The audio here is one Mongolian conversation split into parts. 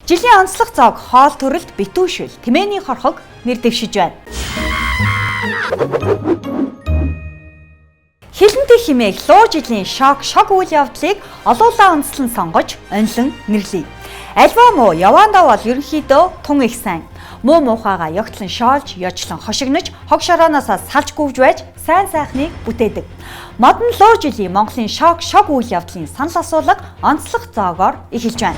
Жилийн онцлог зоог хоол төрөлд битүүшүүл тэмээний хорхог нэр дэвшиж байна. Хилэнтэй хэмээх луу жилийн шок үйл явдлыг олуулаа онцлон сонгож онлон нэрлэе. Альва муу яваандаа бол ерөнхийдөө тун их сайн. Муу муухайгаа ягтлан шоолж, яжлан хошигнож, хог шорооноос салж гүвж байж сайн сайхныг бүтээдэг. Модон луу жилийн Монголын шок үйл явдлын санал асуулга онцлог зоогоор эхэлж байна.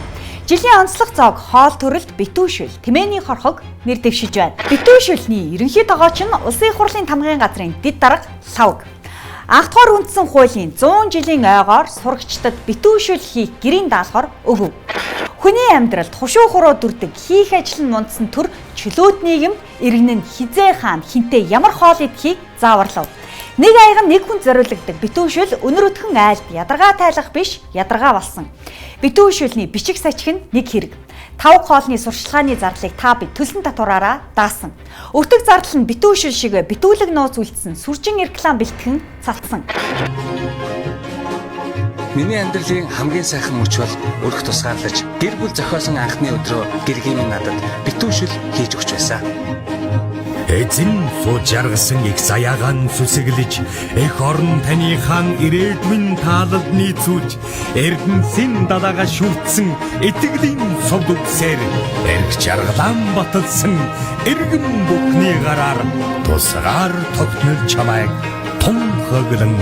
Жилийн онцлог зоог хоол төрөлд битүүшүүл тэмээний хорхог нэр дэвшиж байна. Битүүшүүлний ерөнхий тогооч нь Улсын их хурлын тамгын газрын дэд дарга лавг. Анх дугаар үндсэн хуулийн 100 жилийн ойгоор сурагчдад битүүшүүл хийх гэрийн даалгавар өгөв. Хүний амьдралд хушуу хуруу дүрдэг хийх ажил нь мундсан төр чөлөөт нийгэм иргэн нь хизээ хаана хинтээ ямар хоол идэхийг зааварлав. Нэг аяга нэг хүн зориулагддаг битүүшүүл өнөр өтгөн айлд ядаргаа тайлах биш ядаргаа болсон. Битүүшүүлний бичиг сачиг нь нэг хэрэг. 5 хоолны сурчлагын зардлыг та бид төлсөн татвараараа даасан. Өртөг зардал нь битүүшүүл шиг битүүлэг нууц үлдсэн сүржин реклам бэлтгэн цацсан. Миний амьдралын хамгийн сайхан мөч бол өрх тусгаарлаж гэр бүл зохиосон анхны өдрөө гэргийн надад битүүшүүл хийж өгч байсан. Эзэн сууж жаргасан их саягаан сүсэглэж эх орн таныхан ирээдүйн таалалд нийцүүлж эрдэнэсийн далайга шүтсэн итгэлийн сувд үгсээр эрх жаргалан баталсан эргэн бүхний гараар тусгаар тогтнол чамайг тунхаглан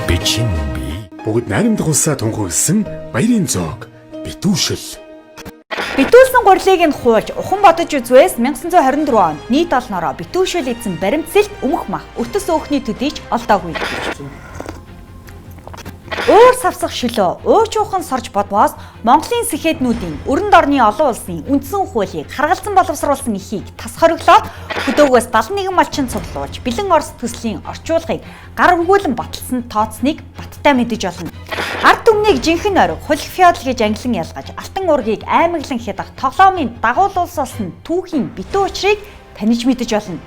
бичин би. Бүгд найрамдах улсаа тунхагласан баярын зоог битүүшүүл. Битүүлсэн гурилыг нь хуулж ухан бодож үзвээс 1924 онд нийт олноороо битүүшүүл эзэн баримтсэлт өмөх мах өтөс өөхний төдийч олдоогүй. Өөр савсах шөлөө уучуухан сорж бодвоос Монголын сэхэднүүдийн өрөнд орны олон улсын үндсэн хуулийг харгалзан боловсруулсан эхийг тас хориглоод хөдөөгөөс 71 малчин цуглуулж бэлэн Орос төслийн орчуулгыг гар өгүүлэн баталсан тооцныг баттай мэдэж олно. Ард түмнийг жинхэнэ ориг хулх феодал гэж англин ялгаж алтан уургийг аймаглан хядах тоглоомын дагуулуулс болсон түүхийн битүү учрыг таниж мэдэж олно.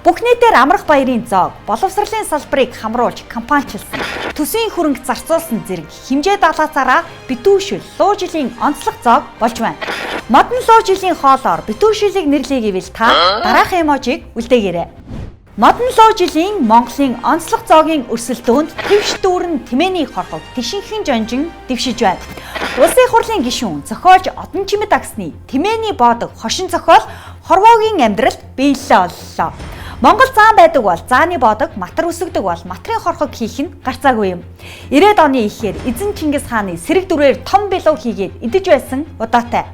Бүх нийтээр амрах баярын зоог боловсролын салбарыг хамруулж кампаничилсан. Төсвийн хөрөнгө зарцуулсан зэрэг хэмжээ даалгацаараа битүүшүүл луу жилийн онцлог зоог болж байна. Модон луу жилийн хоолоор битүүшүүлийг нэрлэе гэвэл та дараах эможийг үлдээгээрэй. Модон луу жилийн Монголын онцлог зоогийн өрсөлдөөнд твш дүүрэн тэмээний хорхог тишинхэн жонжин дэвшиж байна. Улсын их хурлын гишүүн зохиолж одон чимэд агсны тэмээний боодог хошин зохиол хорвоогийн амьдралд биелэлээ оллоо. Монгол заан байдаг бол зааны боодог, матар үсгдэг бол матрын хорхог хийх нь гарцаагүй юм. 90-ад оны ихээр эзэн Чингис хааны сэрэг дүрээр том билүү хийгээд идэж байсан удаатай.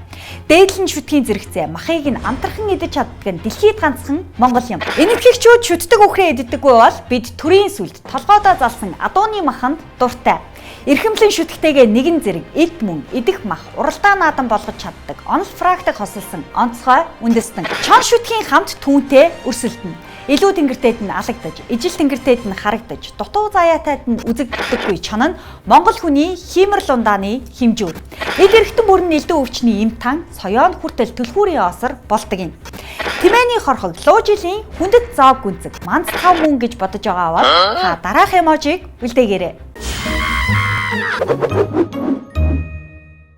Дээдлэн шүтгийн зэрэгцээ махыг нь амтархан идэж чаддаг нь дэлхийд ганцхан Монгол юм. Энэтхэгчүүд шүтдэг үхрээ иддэггүй бол бид төрийн сүлд толгоодоо залсан адууны маханд дуртай. Эрхэмлэн шүтгэхтэйгээ нэгэн зэрэг эд мөн идэх мах уралдаа наадан болгож чаддаг онол практик хосолсон онцгой үндэстэн. Чон шүтгийн хамт түүнтэй өрсөлдөнө. Илүү тэнгэртээд нь алагдаж, ижил тэнгэртээд нь харагдаж, дутуу заяатайд нь үзэгддэггүй чон нь Монгол хүний хиймэрл ундааны хэмжүүр. Эд эрхтэн бүрэн элдэн өвчний имтан, соёон хүртэл төлхүүрийн осор болдог юм. Тэмээний хорхог луу жилийн хүндэт зоог гүнзэг манц тав мөн гэж бодож байгаа бол та дараах эможийг үлдээгээрэй.